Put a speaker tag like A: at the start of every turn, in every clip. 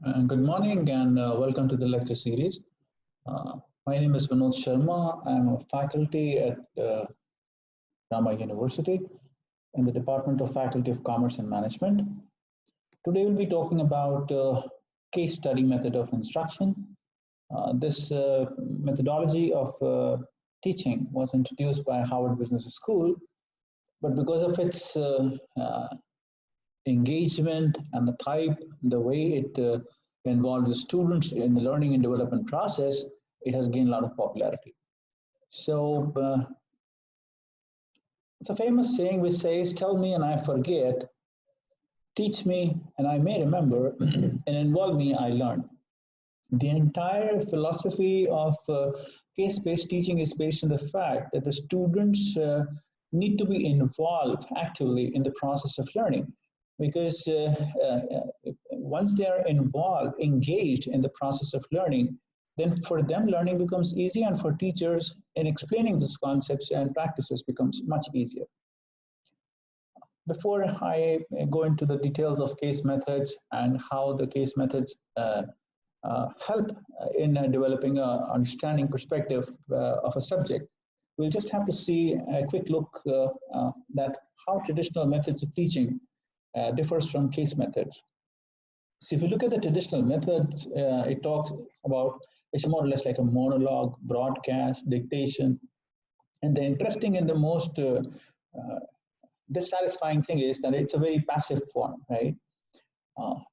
A: Good morning and welcome to the lecture series. My name is Vinod Sharma. I'm a faculty at Rama University in the Department of Faculty of Commerce and Management. Today we'll be talking about case study method of instruction. This methodology of teaching was introduced by Harvard Business School, but because of its engagement and the type, the way it involves the students in the learning and development process, it has gained a lot of popularity. So it's a famous saying which says, "Tell me and I forget, teach me and I may remember, and involve me, I learn." The entire philosophy of case-based teaching is based on the fact that the students need to be involved actively in the process of learning, because once they are involved, engaged in the process of learning, then for them learning becomes easy, and for teachers in explaining these concepts and practices becomes much easier. Before I go into the details of case methods and how the case methods help in developing an understanding perspective of a subject, we'll just have to see a quick look that how traditional methods of teaching differs from case methods. So if you look at the traditional methods, it talks about, it's more or less like a monologue, broadcast, dictation. And the interesting and the most dissatisfying thing is that it's a very passive form, right?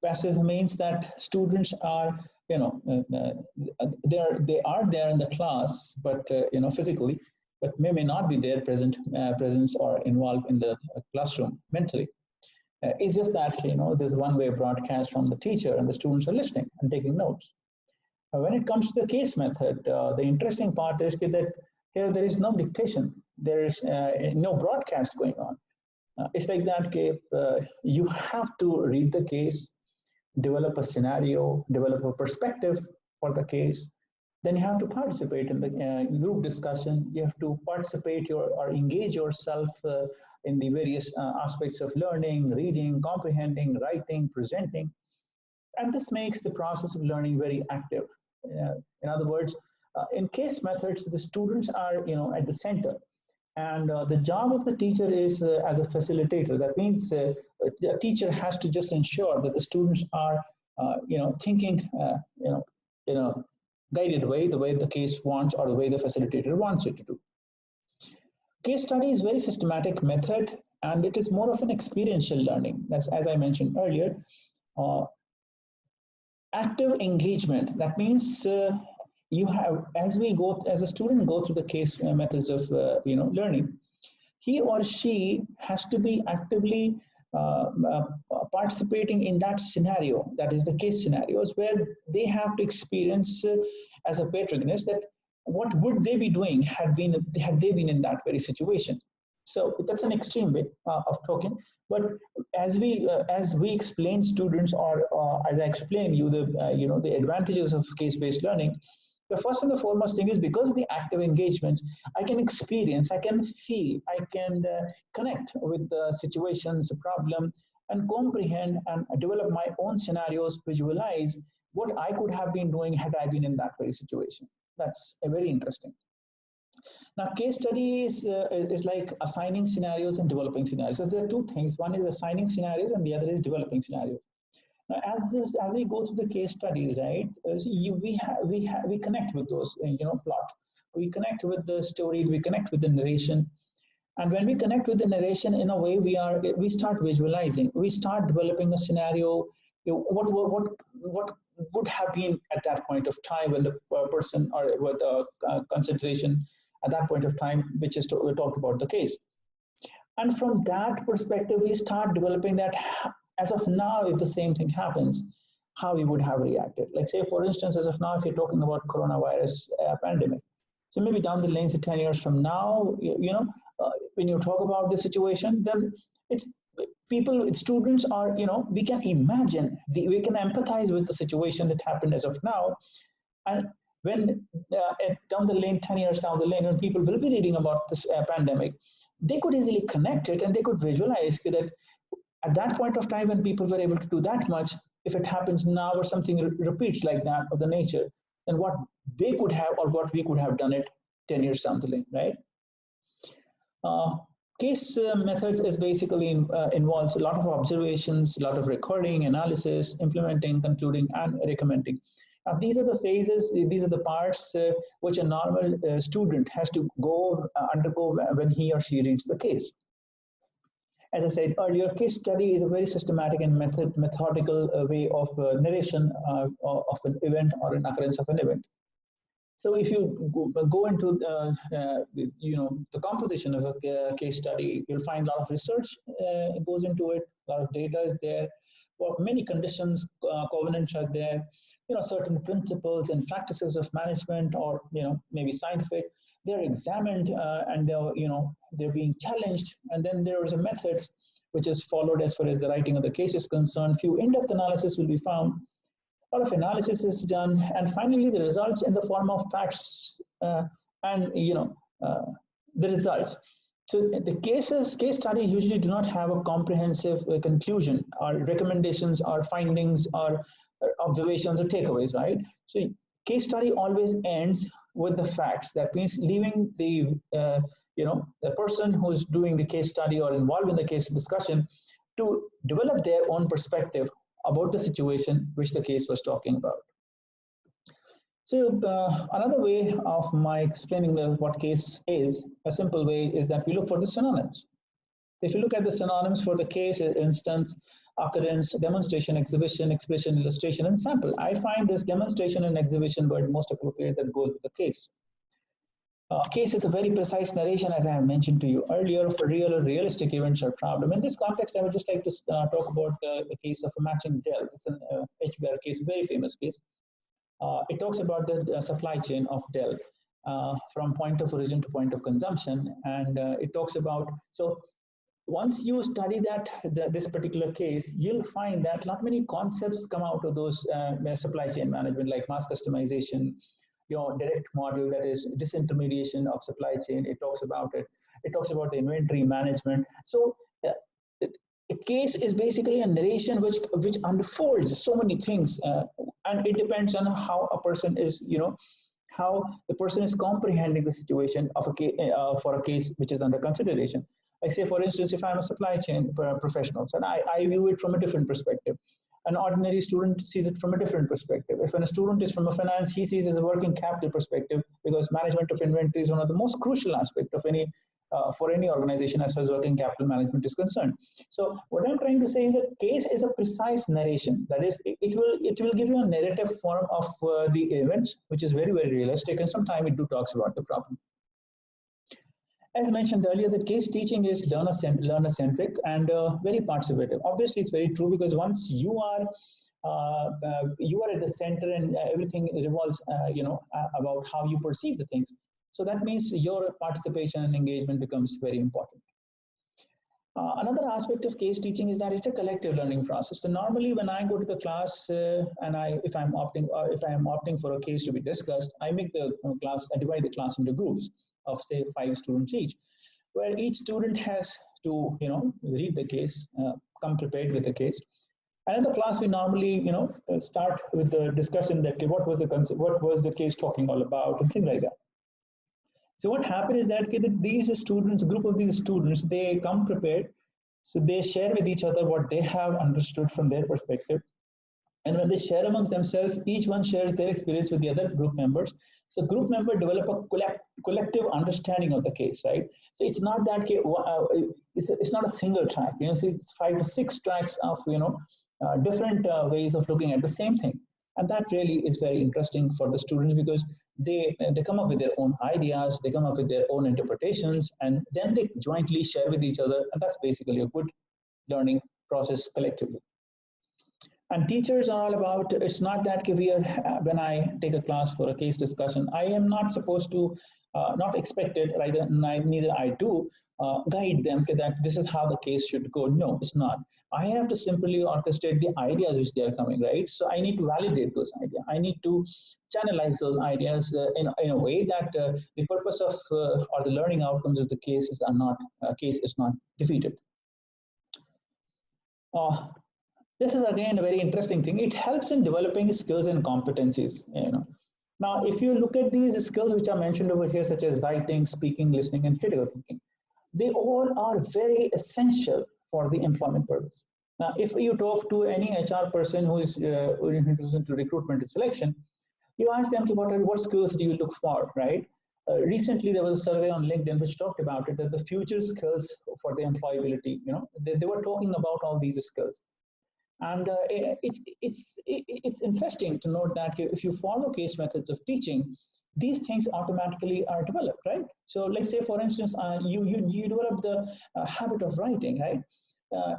A: Passive means that students are, they are there in the class, but physically, but may not be there presence or involved in the classroom mentally. It's just that there's one-way broadcast from the teacher, and the students are listening and taking notes. When it comes to the case method, the interesting part is that here there is no dictation, there is no broadcast going on. It's like that you have to read the case, develop a scenario, develop a perspective for the case. Then you have to participate in the group discussion. You have to participate or engage yourself in the various aspects of learning, reading, comprehending, writing, presenting. And this makes the process of learning very active. In other words, in case methods, the students are at the center. And the job of the teacher is as a facilitator. That means the teacher has to just ensure that the students are, thinking, in a guided way, the way the case wants or the way the facilitator wants it to do. Case study is a very systematic method, and it is more of an experiential learning. That's, as I mentioned earlier, active engagement. That means you have, as a student go through the case methods of learning, he or she has to be actively participating in that scenario, that is the case scenarios, where they have to experience as a protagonist that what would they be doing had they been in that very situation. So that's an extreme way of talking. But as we explain students, or as I explain you the advantages of case-based learning, the first and the foremost thing is, because of the active engagements, I can experience, I can feel, I can connect with the situations, the problem, and comprehend and develop my own scenarios, visualize what I could have been doing had I been in that very situation. That's very interesting. Now, case study is like assigning scenarios and developing scenarios. So there are two things. One is assigning scenarios, and the other is developing scenarios. Now, as we go through the case studies, right? We connect with those, plot. We connect with the story. We connect with the narration, and when we connect with the narration, in a way, we start visualizing. We start developing a scenario. What would have been at that point of time when the person or with the concentration at that point of time, which is we talked about the case. And from that perspective, we start developing that as of now, if the same thing happens, how we would have reacted. Like, say, for instance, as of now, if you're talking about coronavirus pandemic, so maybe down the lane, so 10 years from now, when you talk about the situation, then it's students are, we can imagine, we can empathize with the situation that happened as of now. And when down the lane, 10 years down the lane, when people will be reading about this pandemic, they could easily connect it, and they could visualize that at that point of time when people were able to do that much, if it happens now or something repeats like that of the nature, then what they could have or what we could have done it 10 years down the lane, right? Uh, Case methods is basically involves a lot of observations, a lot of recording, analysis, implementing, concluding, and recommending. Now, these are the phases, these are the parts which a normal student has to go undergo when he or she reads the case. As I said earlier, case study is a very systematic and methodical way of narration of an event or an occurrence of an event. So if you go into the composition of a case study, you'll find a lot of research goes into it. A lot of data is there. Well, many conditions, covenants are there. Certain principles and practices of management, or maybe scientific, they're examined and they're being challenged. And then there is a method which is followed as far as the writing of the case is concerned. Few in-depth analysis will be found. A lot of analysis is done, and finally the results in the form of facts and the results. So the case studies usually do not have a comprehensive conclusion or recommendations or findings or observations or takeaways, right? So case study always ends with the facts. That means leaving the person who's doing the case study or involved in the case discussion to develop their own perspective about the situation which the case was talking about. So another way of my explaining what case is, a simple way, is that we look for the synonyms. If you look at the synonyms for the case, instance, occurrence, demonstration, exhibition, expression, illustration, and sample, I find this demonstration and exhibition word most appropriate that goes with the case. Case is a very precise narration, as I have mentioned to you earlier, of a real or realistic events or problem. In this context, I would just like to talk about the case of a matching Dell. It's an HBR case, very famous case. It talks about the supply chain of Dell from point of origin to point of consumption, and it talks about, so once you study this particular case, you'll find that not many concepts come out of those supply chain management, like mass customization, direct model, that is disintermediation of supply chain. It talks about it. It talks about the inventory management. So a case is basically a narration which unfolds so many things, and it depends on how a person is, how the person is comprehending the situation of a case, for a case which is under consideration. Like, say, for instance, if I'm a supply chain professional, and I view it from a different perspective. An ordinary student sees it from a different perspective. If a student is from a finance, he sees it as a working capital perspective, because management of inventory is one of the most crucial aspects of for any organization as far as working capital management is concerned. So what I'm trying to say is that case is a precise narration. That is, it will give you a narrative form of the events, which is very, very realistic, and sometimes it do talks about the problem. As mentioned earlier, the case teaching is learner-centric and very participative. Obviously, it's very true, because once you are at the center and everything revolves, about how you perceive the things. So that means your participation and engagement becomes very important. Another aspect of case teaching is that it's a collective learning process. So normally, when I go to the class and if I'm opting for a case to be discussed, I divide the class into groups of, say, 5 students each, where each student has to read the case, come prepared with the case. And in the class, we normally start with the discussion that what was the case talking all about, and things like that. So what happened is that group of these students, they come prepared, so they share with each other what they have understood from their perspective. And when they share amongst themselves, each one shares their experience with the other group members. So group members develop a collective understanding of the case, right? So it's not that it's not a single track. So it's 5 to 6 tracks of different ways of looking at the same thing, and that really is very interesting for the students, because they come up with their own ideas, they come up with their own interpretations, and then they jointly share with each other, and that's basically a good learning process collectively. And teachers are all about, it's not that when I take a class for a case discussion, I am not supposed to, not expected, neither I do, guide them that this is how the case should go. No, it's not. I have to simply orchestrate the ideas which they are coming, right? So I need to validate those ideas. I need to channelize those ideas in a way that the purpose of or the learning outcomes of the case is not defeated. This is again a very interesting thing. It helps in developing skills and competencies. Now, if you look at these skills which are mentioned over here, such as writing, speaking, listening, and critical thinking, they all are very essential for the employment purpose. Now, if you talk to any HR person who is introduced into recruitment and selection, you ask them what skills do you look for, right? Recently, there was a survey on LinkedIn which talked about it, that the future skills for the employability, they were talking about all these skills. And it's interesting to note that if you follow case methods of teaching, these things automatically are developed, right? So, let's say, for instance, you develop the habit of writing, right?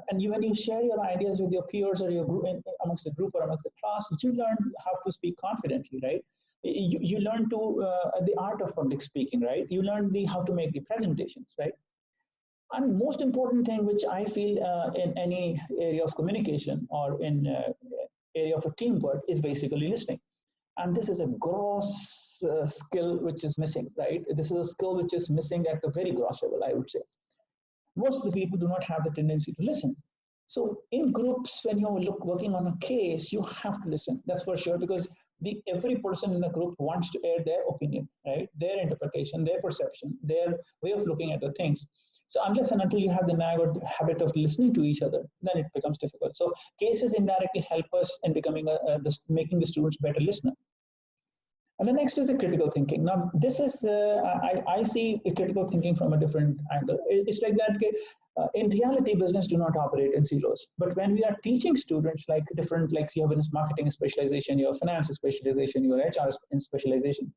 A: And when you share your ideas with your peers or your group, amongst the group or amongst the class, you learn how to speak confidently, right? You learn to the art of public speaking, right? You learn the how to make the presentations, right? And most important thing, which I feel in any area of communication or in area of a teamwork, is basically listening. And this is a gross skill which is missing, right? This is a skill which is missing at a very gross level, I would say. Most of the people do not have the tendency to listen. So in groups, when you're working on a case, you have to listen. That's for sure, because every person in the group wants to air their opinion, right? Their interpretation, their perception, their way of looking at the things. So unless and until you have the nag or the habit of listening to each other, then it becomes difficult. So cases indirectly help us in becoming making the students better listener. And the next is the critical thinking. Now, this is, I see critical thinking from a different angle. It's like that, in reality, business do not operate in silos. But when we are teaching students like different, like you have a marketing specialization, you have finance specialization, you have HR specialization.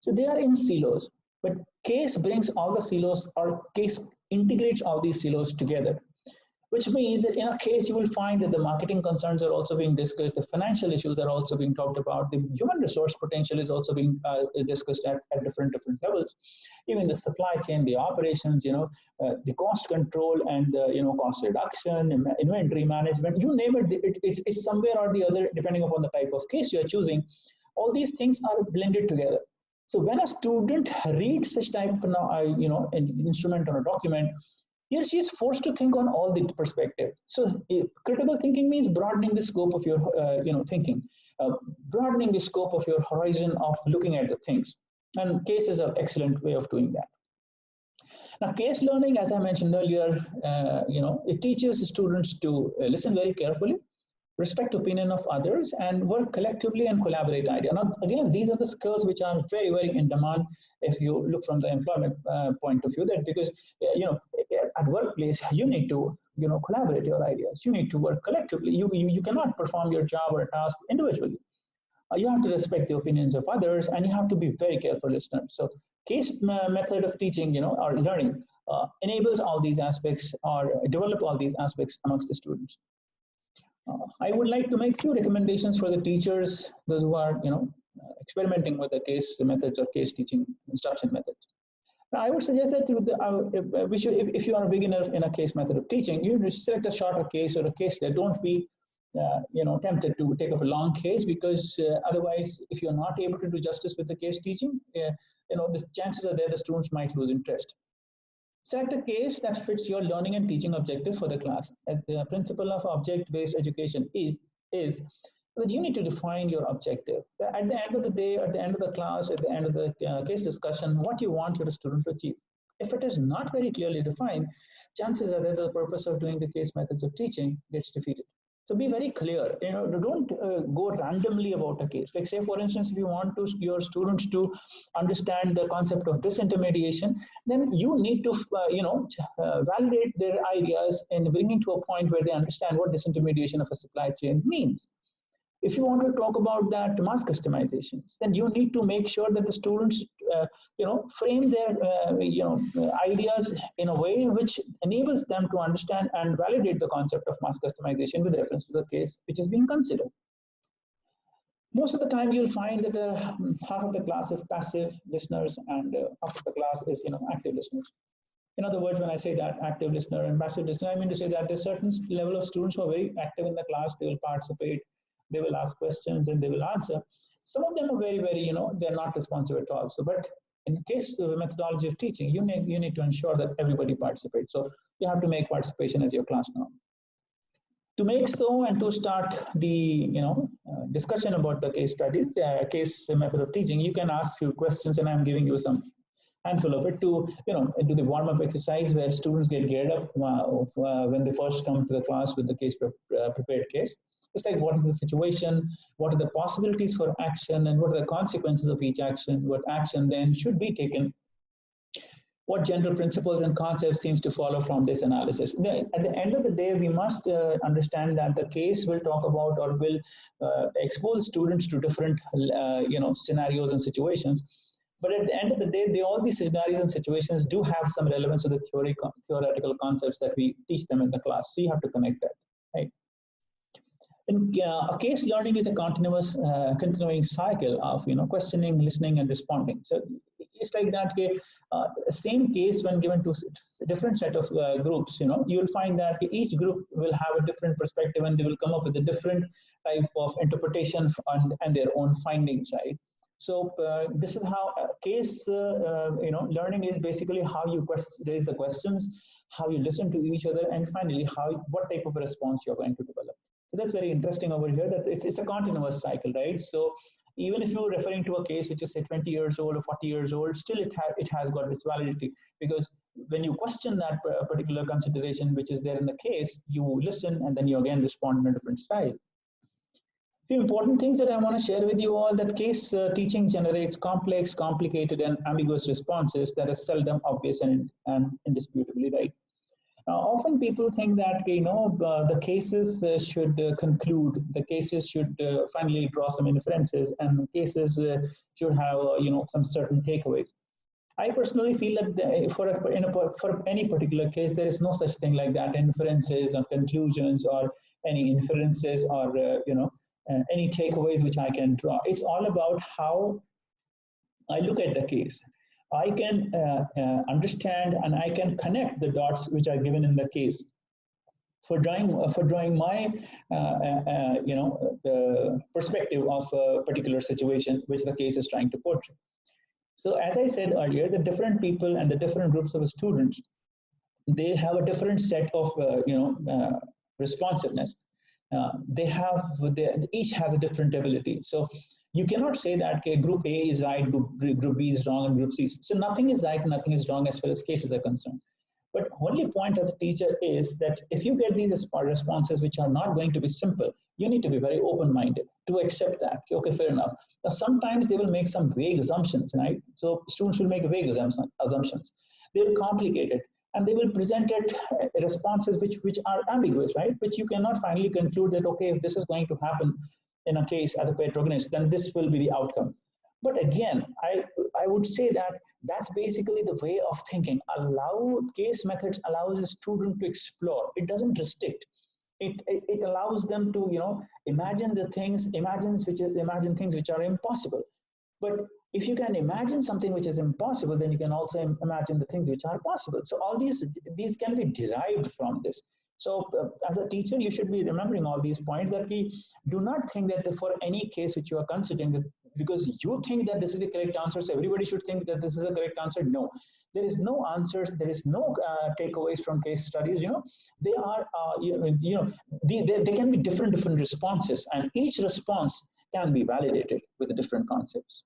A: So they are in silos. But case brings all the silos, or case integrates all these silos together, which means that in a case you will find that the marketing concerns are also being discussed, the financial issues are also being talked about, the human resource potential is also being discussed at different levels, even the supply chain, the operations, the cost control and cost reduction, inventory management, you name it, it's somewhere or the other, depending upon the type of case you are choosing. All these things are blended together. So when a student reads such type of an instrument or a document, he or she is forced to think on all the perspective. So critical thinking means broadening the scope of your thinking, broadening the scope of your horizon of looking at the things. And case is an excellent way of doing that. Now, case learning, as I mentioned earlier, it teaches students to listen very carefully, respect opinion of others, and work collectively and collaborate idea. Now, again, these are the skills which are very, very in demand if you look from the employment point of view. That because at workplace you need to collaborate your ideas. You need to work collectively. You cannot perform your job or a task individually. You have to respect the opinions of others, and you have to be very careful listener. So case method of teaching, or learning, enables all these aspects or develop all these aspects amongst the students. I would like to make few recommendations for the teachers, those who are, experimenting with the case methods or case teaching instruction methods. Now, I would suggest that if you are a beginner in a case method of teaching, you select a shorter case or a case that don't be, tempted to take up a long case, because otherwise, if you're not able to do justice with the case teaching, the chances are there the students might lose interest. Select a case that fits your learning and teaching objective for the class. As the principle of object-based education is that you need to define your objective. At the end of the day, at the end of the class, at the end of the case discussion, what you want your students to achieve. If it is not very clearly defined, chances are that the purpose of doing the case methods of teaching gets defeated. So be very clear. Don't go randomly about a case. Like, say, for instance, if you want your students to understand the concept of disintermediation, then you need to validate their ideas and bring it to a point where they understand what disintermediation of a supply chain means. If you want to talk about that mass customizations, then you need to make sure that the students, frame their, ideas in a way which enables them to understand and validate the concept of mass customization with reference to the case which is being considered. Most of the time, you'll find that half of the class is passive listeners and half of the class is, active listeners. In other words, when I say that active listener and passive listener, I mean to say that there's a certain level of students who are very active in the class. They will participate, they will ask questions, and they will answer. Some of them are very, very, they're not responsive at all. So, but in the case of the methodology of teaching, you need to ensure that everybody participates. So you have to make participation as your class norm. To make so and to start the discussion about the case studies, case method of teaching, you can ask few questions, and I'm giving you some handful of it to do the warm up exercise where students get geared up when they first come to the class with the prepared case. It's like, what is the situation, what are the possibilities for action, and what are the consequences of each action, what action then should be taken, what general principles and concepts seems to follow from this analysis. At the end of the day, we must understand that the case will talk about or will expose students to different scenarios and situations. But at the end of the day, all these scenarios and situations do have some relevance to the theoretical concepts that we teach them in the class. So you have to connect that, right? And case learning is a continuing cycle of questioning, listening, and responding. So it's like that. Same case when given to different set of groups, you will find that each group will have a different perspective, and they will come up with a different type of interpretation and their own findings, right? So this is how case learning is basically how you raise the questions, how you listen to each other, and finally what type of a response you're going to develop. So that's very interesting over here, that it's a continuous cycle, right? So even if you're referring to a case which is say 20 years old or 40 years old, still it has got its validity, because when you question that particular consideration which is there in the case, you listen and then you again respond in a different style. Few important things that I want to share with you all, that case teaching generates complex, complicated, and ambiguous responses that are seldom obvious and indisputably right. Often people think that the cases should conclude, the cases should finally draw some inferences, and the cases should have some certain takeaways. I personally feel that for any particular case, there is no such thing like that, inferences or conclusions or any inferences or any takeaways which I can draw. It's all about how I look at the case. I can understand and I can connect the dots which are given in the case for drawing my the perspective of a particular situation which the case is trying to portray. So as I said earlier, the different people and the different groups of students, they have a different set of responsiveness. Each has a different ability. So you cannot say that group A is right, group B is wrong, and group C. So nothing is right, nothing is wrong as far as cases are concerned. But only point as a teacher is that if you get these responses which are not going to be simple, you need to be very open-minded to accept that. Okay, fair enough. Now sometimes they will make some vague assumptions, right? So students will make vague assumptions. They will complicate it, and they will present it responses which are ambiguous, right? Which you cannot finally conclude that, okay, if this is going to happen in a case as a protagonist, then this will be the outcome. But again, I would say that that's basically the way of thinking. Case methods allows a student to explore. It doesn't restrict. It allows them to imagine things which are impossible. But if you can imagine something which is impossible, then you can also imagine the things which are possible. So all these can be derived from this. So as a teacher, you should be remembering all these points, that we do not think that for any case which you are considering, that because you think that this is the correct answer, so everybody should think that this is a correct answer. No, there is no answers. There is no takeaways from case studies. They are, they can be different responses, and each response can be validated with the different concepts.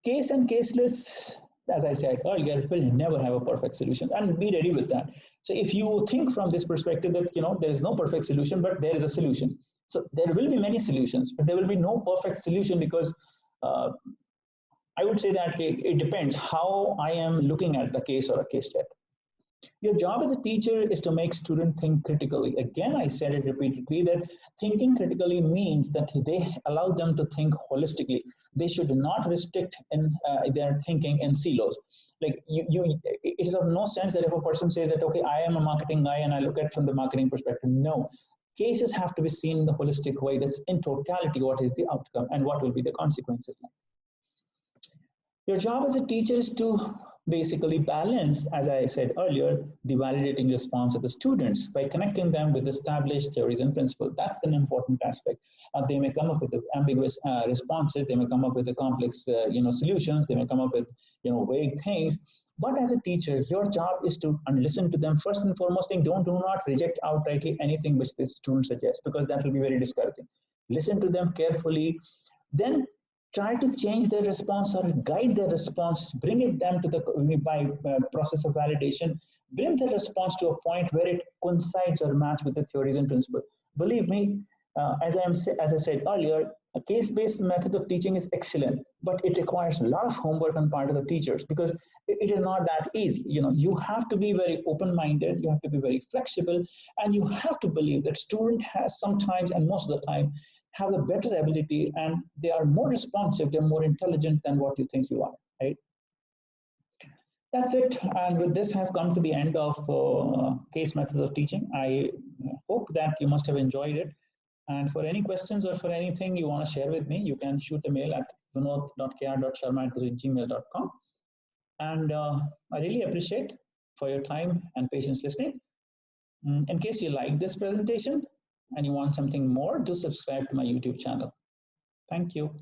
A: Case and caseless, as I said earlier, will never have a perfect solution, and be ready with that. So if you think from this perspective that there is no perfect solution, but there is a solution. So there will be many solutions, but there will be no perfect solution, because I would say that it depends how I am looking at the case or a case step. Your job as a teacher is to make students think critically. Again, I said it repeatedly, that thinking critically means that they allow them to think holistically. They should not restrict in their thinking in silos. Like it is of no sense that if a person says that, okay, I am a marketing guy and I look at it from the marketing perspective. No, cases have to be seen in the holistic way. That's in totality what is the outcome and what will be the consequences like. Your job as a teacher is to basically balance, as I said earlier, the validating response of the students by connecting them with established theories and principles. That's an important aspect. They may come up with the ambiguous responses. They may come up with the complex, solutions. They may come up with, vague things. But as a teacher, your job is to listen to them. First and foremost thing, do not reject outrightly anything which this student suggests, because that will be very discouraging. Listen to them carefully, then try to change their response or guide their response, bring it them to the by process of validation, bring the response to a point where it coincides or match with the theories and principles. Believe me, as I said earlier, a case-based method of teaching is excellent, but it requires a lot of homework on part of the teachers, because it is not that easy. You have to be very open-minded, you have to be very flexible, and you have to believe that student has sometimes, and most of the time, have a better ability, and they are more responsive, they're more intelligent than what you think you are, right? That's it. And with this, I've come to the end of case methods of teaching. I hope that you must have enjoyed it. And for any questions or for anything you want to share with me, you can shoot a mail at vinod.kr.sharma@gmail.com. And I really appreciate for your time and patience listening. In case you like this presentation and you want something more, do subscribe to my YouTube channel. Thank you.